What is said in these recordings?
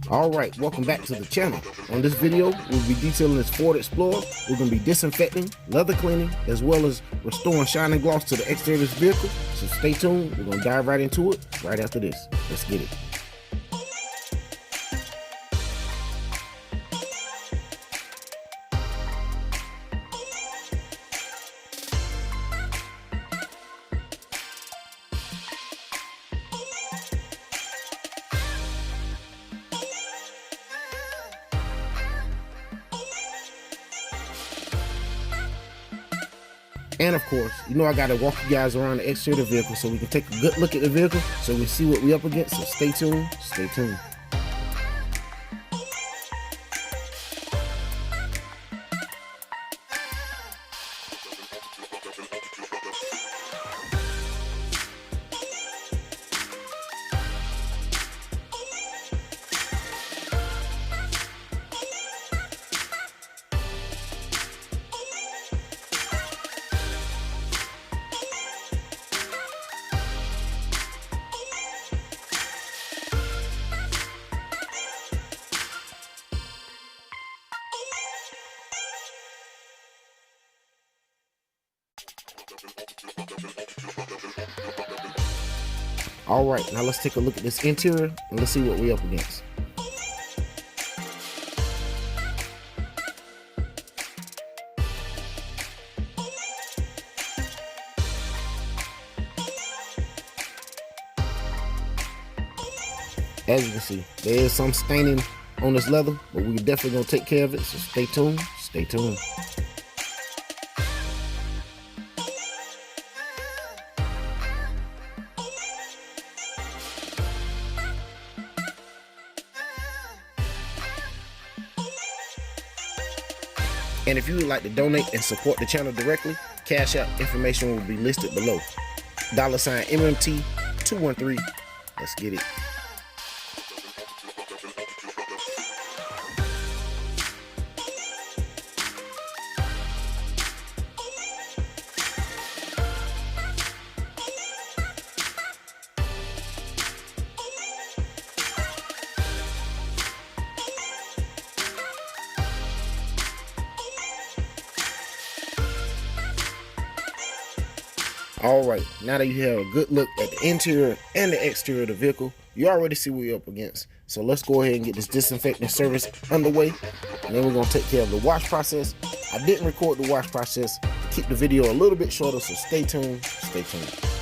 Alright, welcome back to the channel. On this video, we'll be detailing this Ford Explorer. We're going to be disinfecting, leather cleaning, as well as restoring shining gloss to the exterior of this vehicle. So stay tuned, we're going to dive right into it right after this. Let's get it. And of course, you know I gotta walk you guys around the exterior of the vehicle so we can take a good look at the vehicle so we see what we up against. So stay tuned, stay tuned. Alright, now let's take a look at this interior and let's see what we up against. As you can see, there is some staining on this leather, but we're definitely going to take care of it, so stay tuned, stay tuned. And if you would like to donate and support the channel directly, Cash App information will be listed below. $ MMT 213. Let's get it. Alright, now that you have a good look at the interior and the exterior of the vehicle, you already see what you're up against. So let's go ahead and get this disinfecting service underway, and then we're going to take care of the wash process. I didn't record the wash process to keep the video a little bit shorter, so stay tuned, stay tuned.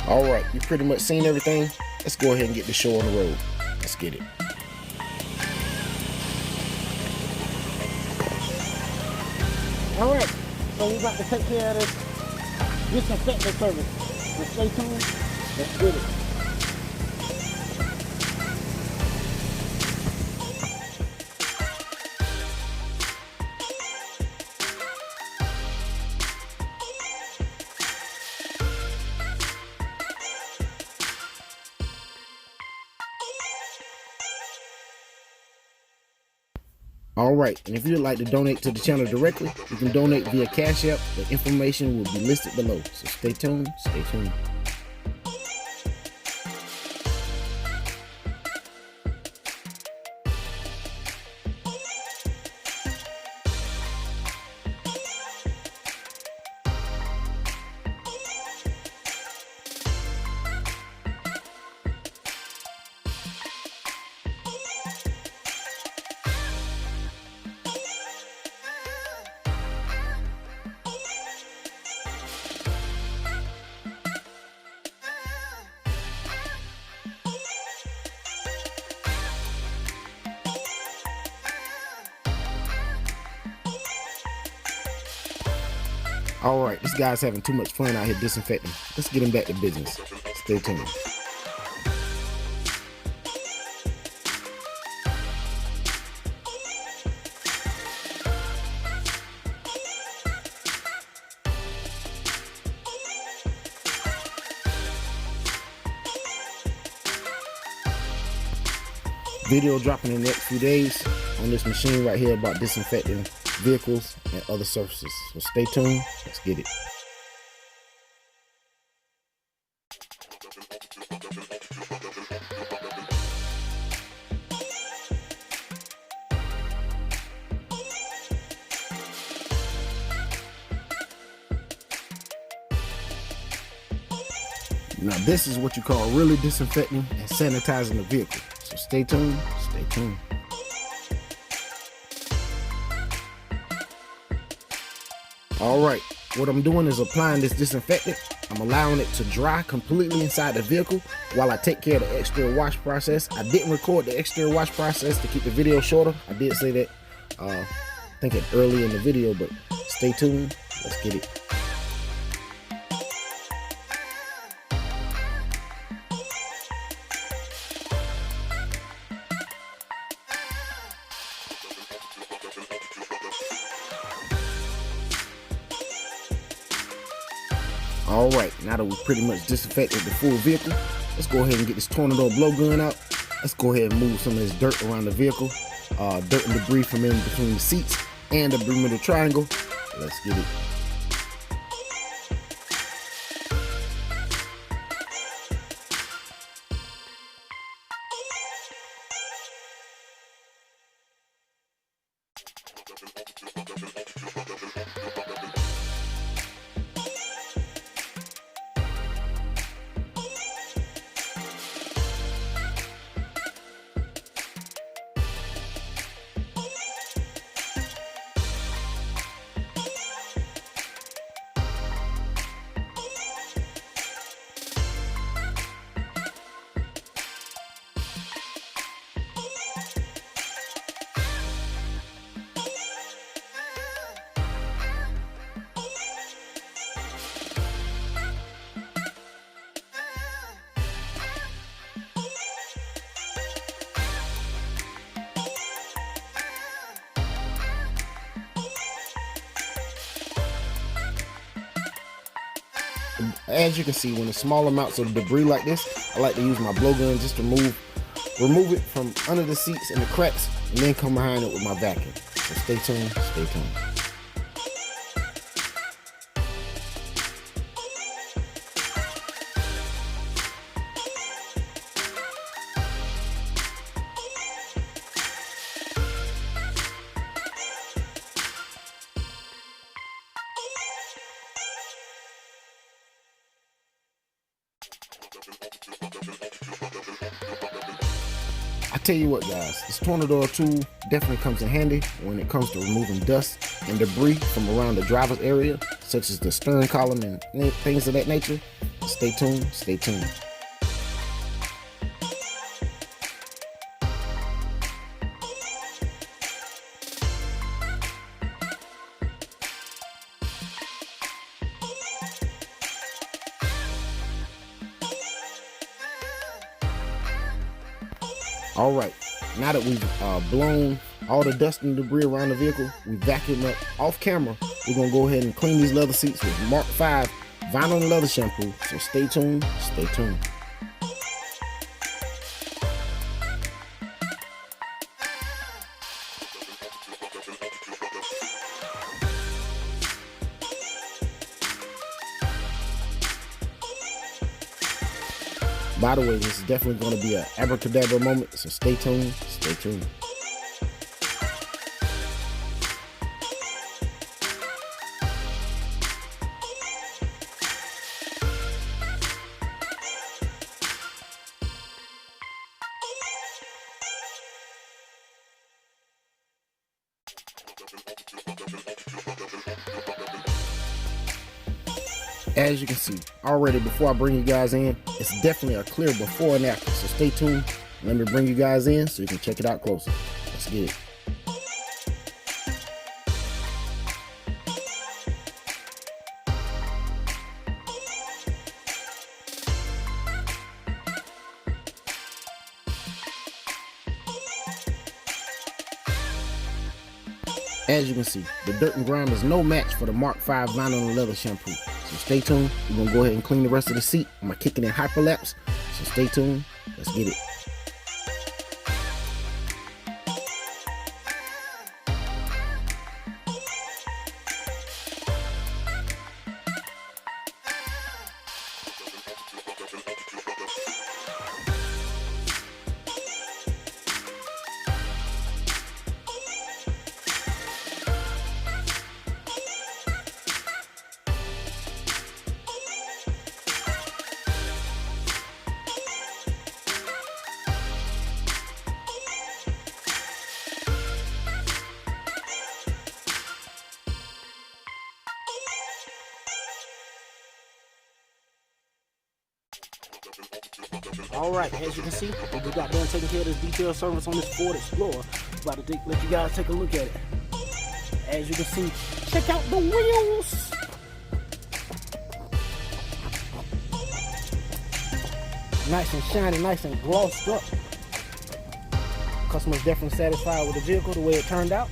Alright, you pretty much seen everything. Let's go ahead and get the show on the road. Let's get it. Alright, so we're about to take care of this disinfecting service. So stay tuned, let's get it. Alright, and if you'd like to donate to the channel directly, you can donate via Cash App. The information will be listed below. So stay tuned, stay tuned. Alright, this guy's having too much fun out here disinfecting. Let's get him back to business. stay tuned. Video dropping in the next few days on this machine right here about disinfecting vehicles and other surfaces. So stay tuned. Let's get it. Now this is what you call really disinfecting and sanitizing the vehicle. So stay tuned, stay tuned. All right, what I'm doing is applying this disinfectant. I'm allowing it to dry completely inside the vehicle while I take care of the exterior wash process. I didn't record the exterior wash process to keep the video shorter. I did say that, I think it early in the video, but stay tuned, let's get it. All right, now that we've pretty much disinfected the full vehicle, let's go ahead and get this Tornador Blow Gun out. Let's go ahead and move some of this dirt around the vehicle, dirt and debris from in between the seats and the Bermuda Triangle. Let's get it. As you can see, when it's small amounts of debris like this, I like to use my blow gun just to remove it from under the seats and the cracks, and then come behind it with my vacuum. So stay tuned, stay tuned. I tell you what guys, this Tornador tool definitely comes in handy when it comes to removing dust and debris from around the driver's area, such as the stern column and things of that nature. Stay tuned, stay tuned. All right, now that we've blown all the dust and debris around the vehicle, we vacuumed up off camera. We're gonna go ahead and clean these leather seats with Mark V vinyl and leather shampoo. So stay tuned, stay tuned. By the way, this is definitely going to be an abracadabra moment, so stay tuned, stay tuned. As you can see, already before I bring you guys in, it's definitely a clear before and after. So stay tuned. Let me bring you guys in so you can check it out closer. Let's get it. As you can see, the dirt and grime is no match for the Mark V vinyl and leather shampoo. So stay tuned. We're gonna go ahead and clean the rest of the seat. I'm gonna kick it in hyperlapse. So stay tuned. Let's get it. Alright, as you can see, we just got done taking care of this detail service on this Ford Explorer. About to let you guys take a look at it. As you can see, check out the wheels. Nice and shiny, nice and glossed up. Customer's definitely satisfied with the vehicle, the way it turned out.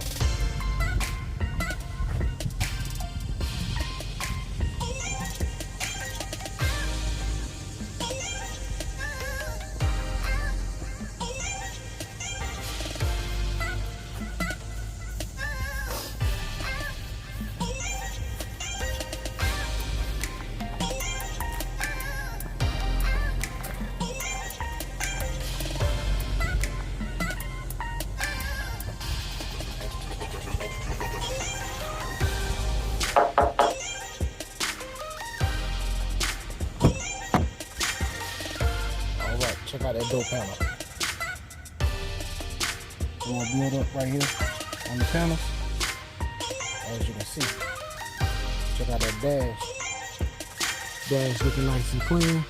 Check out that door panel. I'm gonna build up right here on the panels. As you can see, check out that dash. Dash looking nice and clean,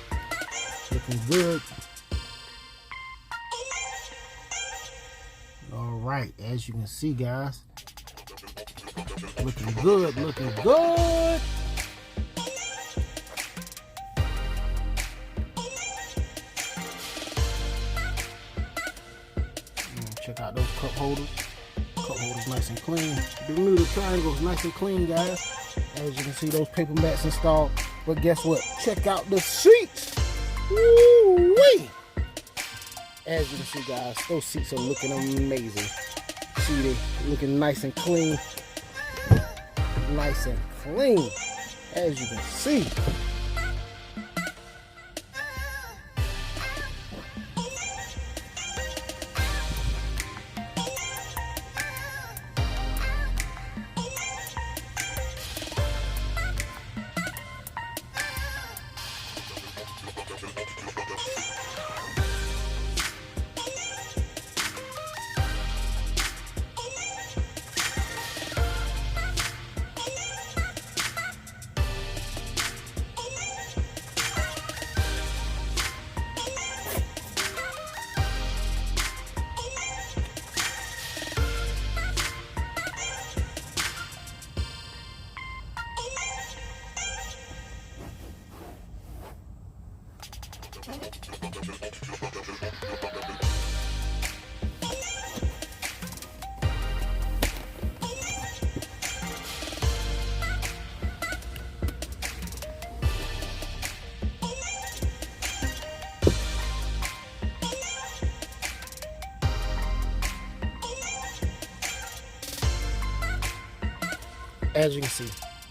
looking good. All right, as you can see, guys, looking good, looking good. Check out those cup holders. Cup holders nice and clean. The little triangles nice and clean, guys. As you can see, those paper mats installed. But guess what? Check out the seats. Woo-wee! As you can see, guys, those seats are looking amazing. See, they looking nice and clean. Nice and clean. As you can see. As you can see,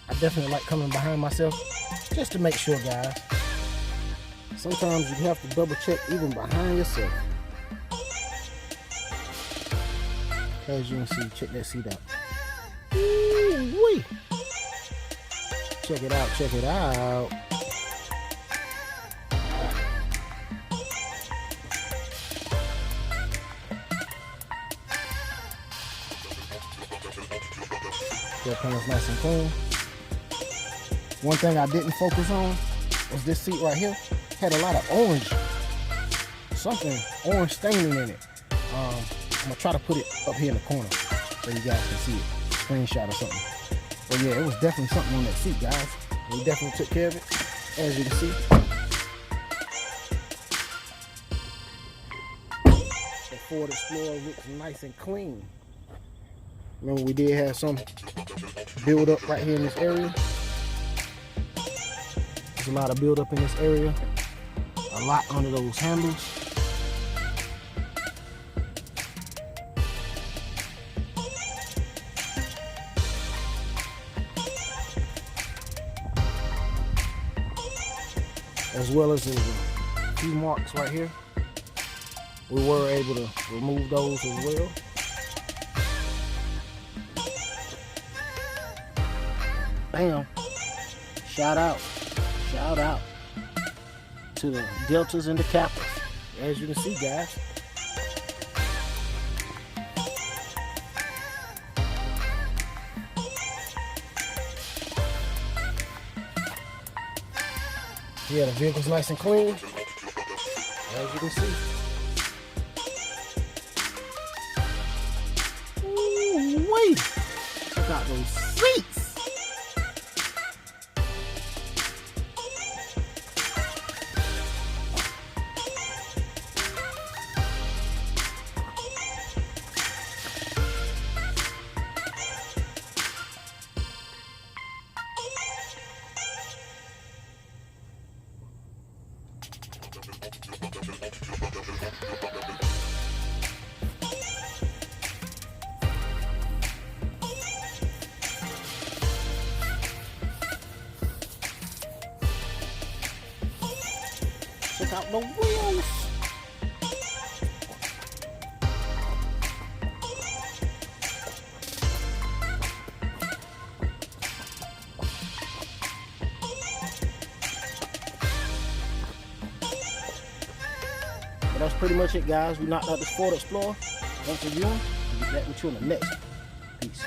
I definitely like coming behind myself just to make sure, guys. Sometimes you have to double check even behind yourself. As you can see, check that seat out. Ooh-wee. Check it out, check it out. Door panel's nice and clean. One thing I didn't focus on was this seat right here. Had a lot of orange, something orange staining in it. I'm gonna try to put it up here in the corner so you guys can see it, screenshot or something. But yeah, it was definitely something on that seat, guys. We definitely took care of it, as you can see. The Ford Explorer looks nice and clean. Remember, we did have some build up right here in this area. There's a lot of build up in this area. A lot under those handles. As well as there's a few marks right here. We were able to remove those as well. Bam. Shout out to the Deltas and the Kappas. As you can see, guys. Yeah, the vehicle's nice and clean, as you can see. Ooh, wait! Check out those seats! Check out the wheels. But that's pretty much it, guys. We knocked out this Ford Explorer. Thanks for viewing. We'll get back with you in the next. Peace.